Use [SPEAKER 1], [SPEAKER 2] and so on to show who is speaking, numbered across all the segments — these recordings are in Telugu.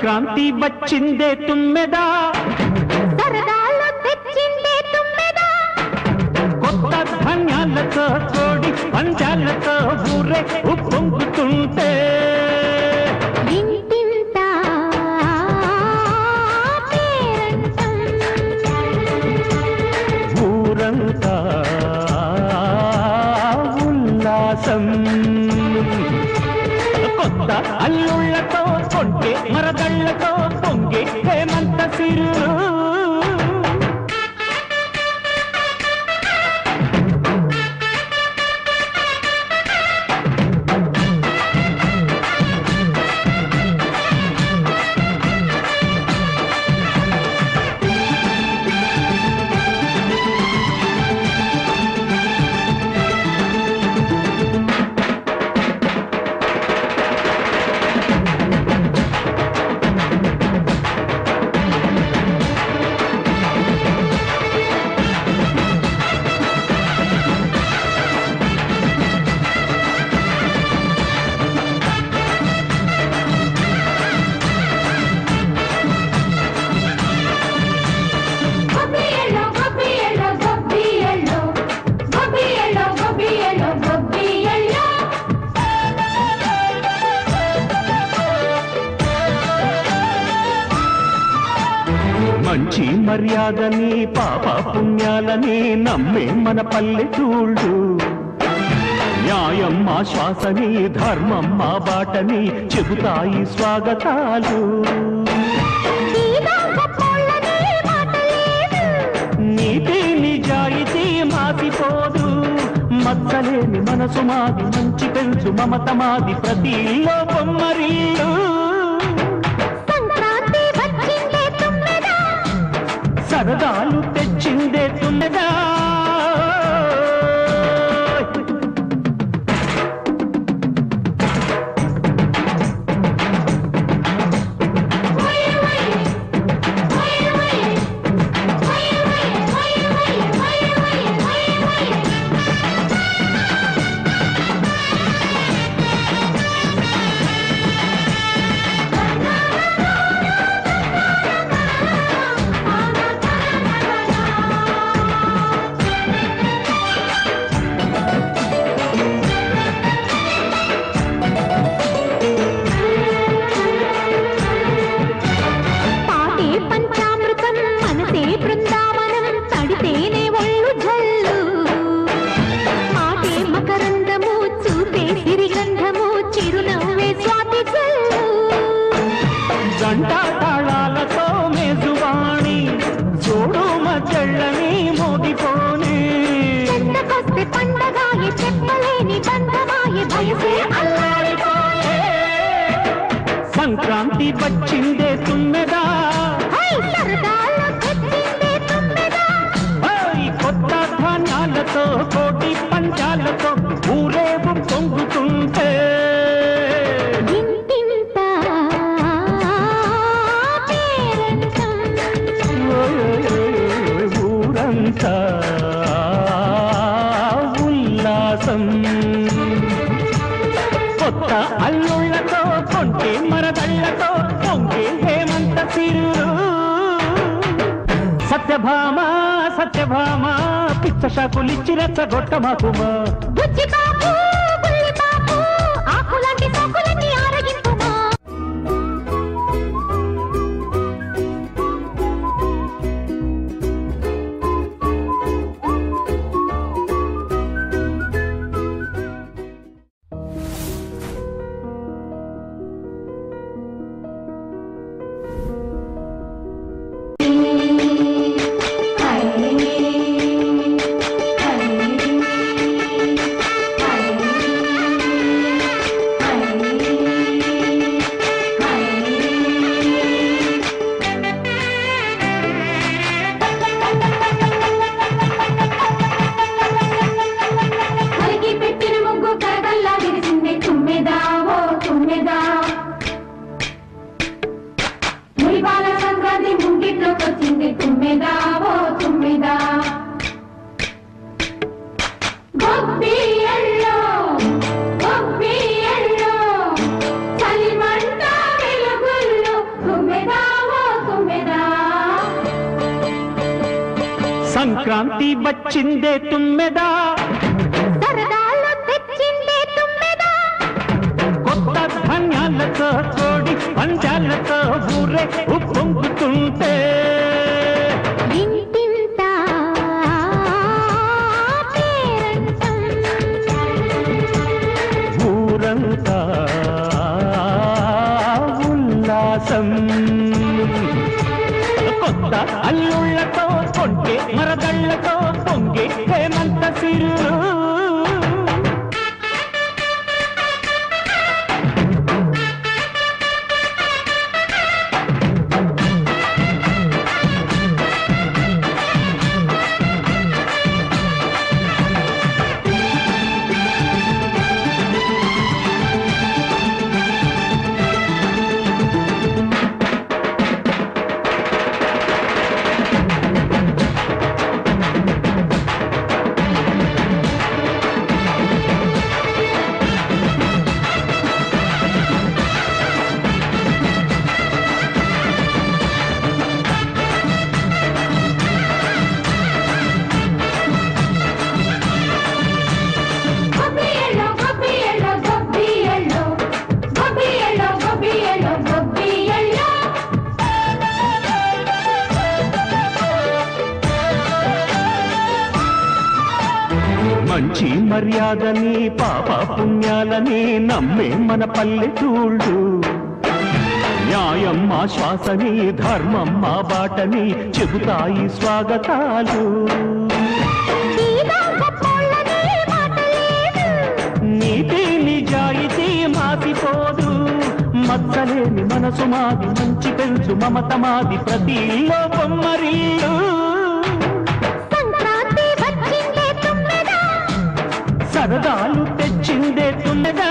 [SPEAKER 1] సంక్రాంతి వచ్చిందే తుమ్మెదా,
[SPEAKER 2] సరదాలు తెచ్చిందే తుమ్మెదా,
[SPEAKER 1] కొత్త ధాన్యాలతో కోడి పంచాలతో ఊరే ఉప్పొంగుతుంటే
[SPEAKER 2] ఇంటింత పేరంటం,
[SPEAKER 1] ఊరంతా ఉల్లాసం. కొత్త అల్లుళ్లతో కొంటే మరదళ్లతో పొంగే హేమంత సిరు. మంచి మర్యాదని పాప పుణ్యాలని నమ్మే మన పల్లెటూళ్ళు, న్యాయం మా శ్వాసని ధర్మం మా బాటని చెబుతాయి స్వాగతాలు. నీతి నిజాయితీ మాసిపోదు, మచ్చలేని మనసు మాది, మంచి పెంచు మమత మాది, ప్రతి ఇల్లో బొమ్మరిల్లు. సరదాలు తెచ్చిందే తుమ్మెదా, గంటా తాళాలతో మేజువాణి చూడు మచ్చళ్ళని మోగిపోని.
[SPEAKER 2] పండగాయ చెప్పలేని బంధమాయ భయసే అల్లాడిపోయే.
[SPEAKER 1] సంక్రాంతి వచ్చిందే తుమ్మెదా,
[SPEAKER 2] సరదాలు తెచ్చిందే తుమ్మెదా,
[SPEAKER 1] కొత్త ధాన్యాలతో కోటి పంచాలతో ఊరేగు పొంగుతుంటే ఊరంతా ఉల్లాసం. కొత్త అల్లుళ్లతో కొంటే మరదళ్లతో పొంగే హేమంత సిరు. సత్యభామ సత్యభామ పిచ్చ షాకులిచ్చి రెచ్చగొట్ట మాకుమా.
[SPEAKER 2] ఆకులాంటి సోకులన్నీ ఆరగింపుమా.
[SPEAKER 1] సంక్రాంతి వచ్చిందే తుమ్మెదా
[SPEAKER 2] సరదాలు తెచ్చిందే తుమ్మెదా
[SPEAKER 1] కొత్త ధాన్యాలతో కోడి పంజాలతో ఊరే ఉప్పొంగుతుంటే
[SPEAKER 2] ఇంటింటా పేరంటం
[SPEAKER 1] ఊరంతా ఉల్లాసం కొత్త అల్లుళ్ళతో కొంటే మరదళ్ళతో పొంగే హేమంత సిరు మంచి మర్యాదని పాప పుణ్యాలని నమ్మే మన పల్లెటూళ్ళు న్యాయం మా శ్వాసని ధర్మం మా బాటని చెబుతాయి స్వాగతాలు నీతి నిజాయితీ మాసిపోదు మచ్చలేని మనసు మాది మంచి పెంచు మమత మాది ప్రతి ఇల్లో బొమ్మరిల్లు సరదాలు తెచ్చిందే తుమ్మెదా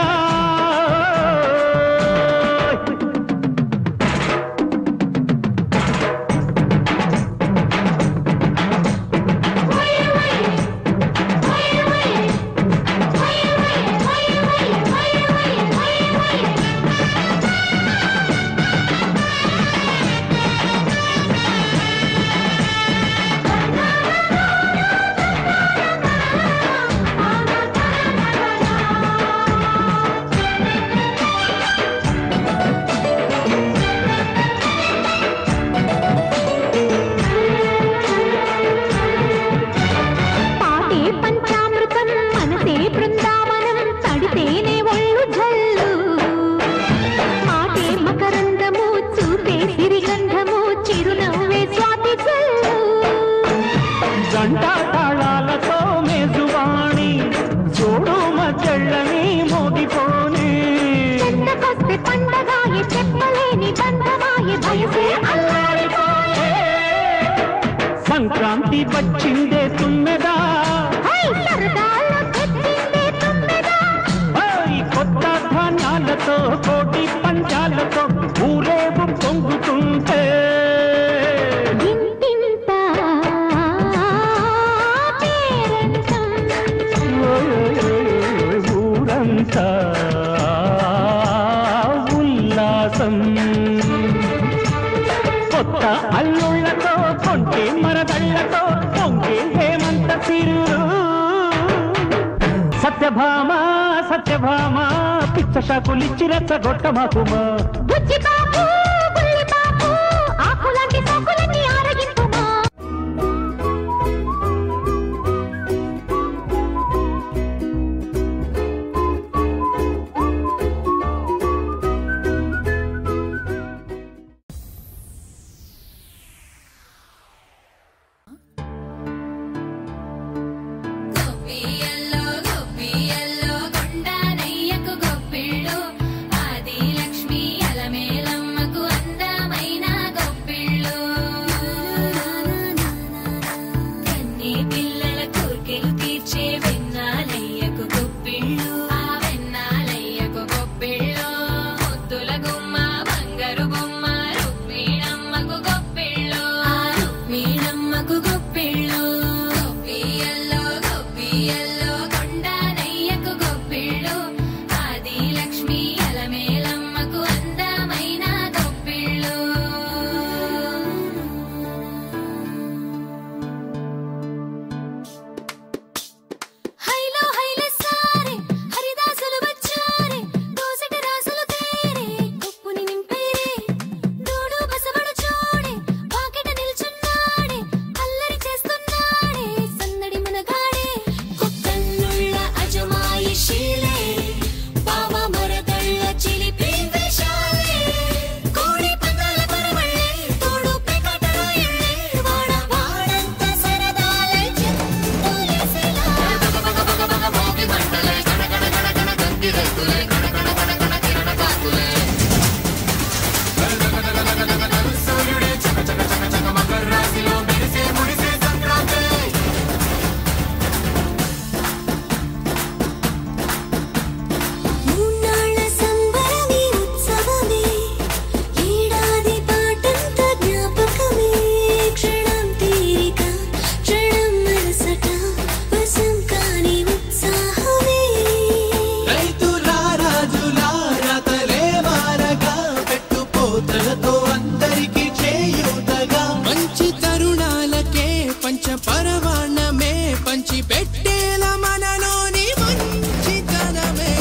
[SPEAKER 1] గంట తాళాలతో మేజువాణి చూడు మధ్యళ్ళని మోగిపోని
[SPEAKER 2] పండగాయ చెప్పలేని బంధమాయ భయసే అల్లాడిపోయే
[SPEAKER 1] సంక్రాంతి వచ్చిందే తుమ్మెదా
[SPEAKER 2] సరదాలు తెచ్చిందే తుమ్మెదా
[SPEAKER 1] కొత్త ధాన్యాలతో కోటి పంచాలతో ఊరేగు పొంగుతుంటే ఊరంతా ఉల్లాసం కొత్త అల్లుళ్ళతో కొంటే మరదళ్ళతో పొంగే హేమంత సిరు సత్యభామ సత్యభామ పిచ్చ షాకులిచ్చి రెచ్చగొట్టమాకుమా
[SPEAKER 2] బుజ్జిబాబు బుల్లిబాబు ఆకులాంటి సాకులన్నీ ఆరగింపుమా
[SPEAKER 3] గొప్పియల్లో కొండానయ్యకు గొప్పిళ్ళు ఆది లక్ష్మి అలమేలం పరవాణమే పంచి పెట్టేల మనలోని మంచితనమే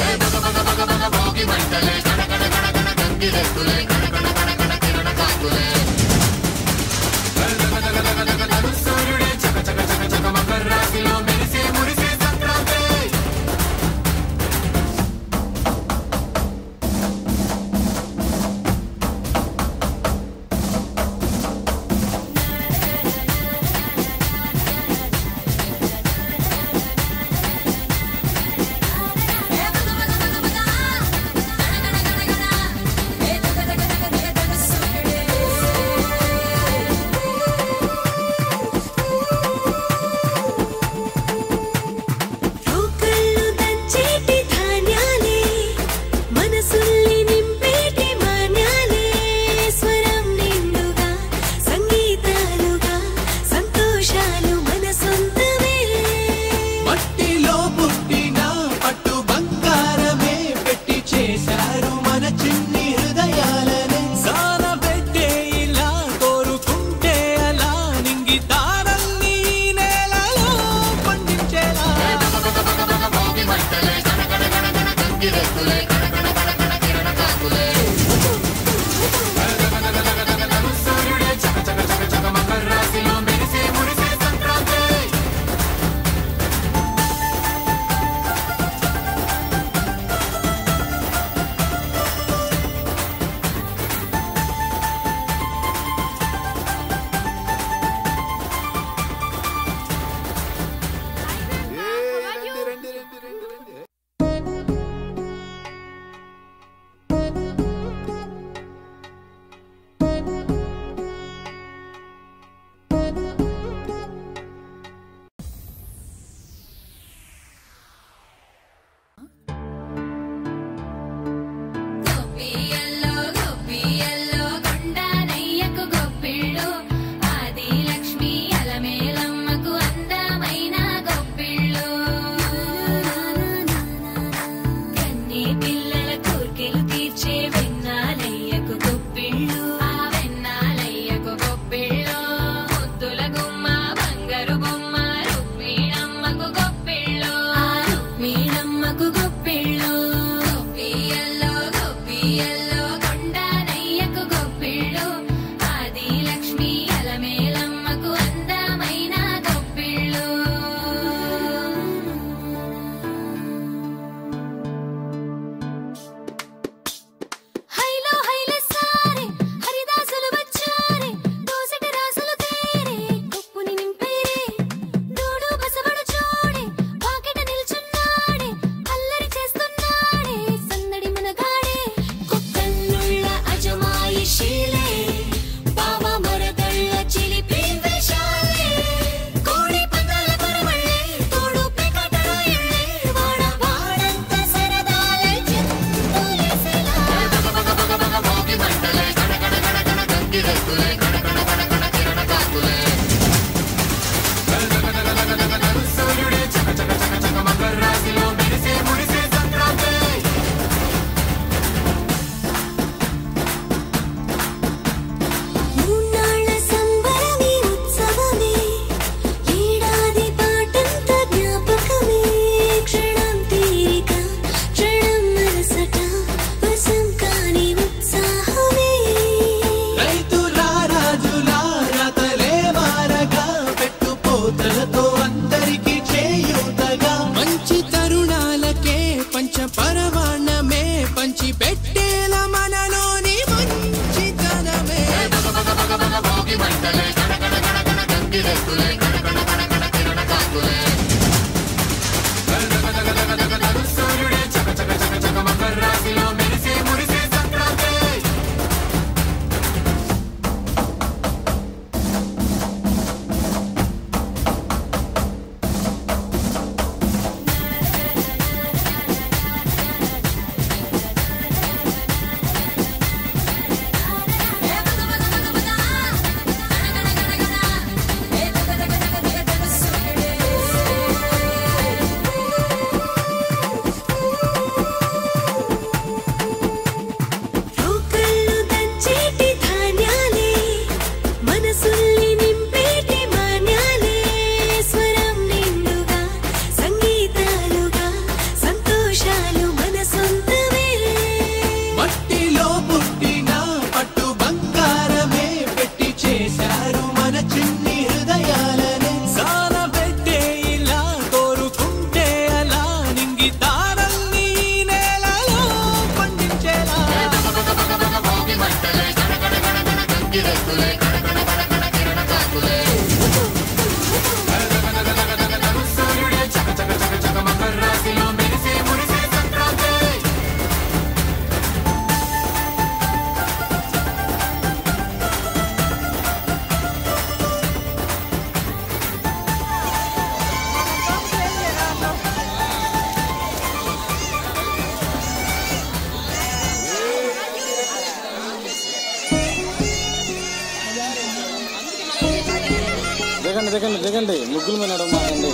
[SPEAKER 4] దిగండి దిగండి దిగండి ముగ్గులు మీద మాకండి.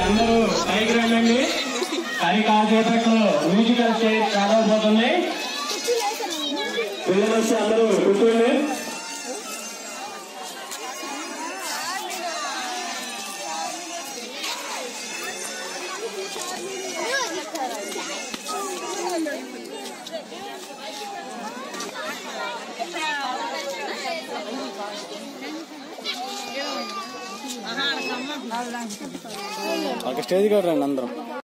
[SPEAKER 5] అందరూ పైకి రండి. కానీ కాసేపట్లో మ్యూజికల్ స్టేజ్ రాబోతుంది. పిల్లలు వచ్చి అందరూ కూర్చోండి.
[SPEAKER 4] ఒక స్టేజ్ కూడా రండి అందరం.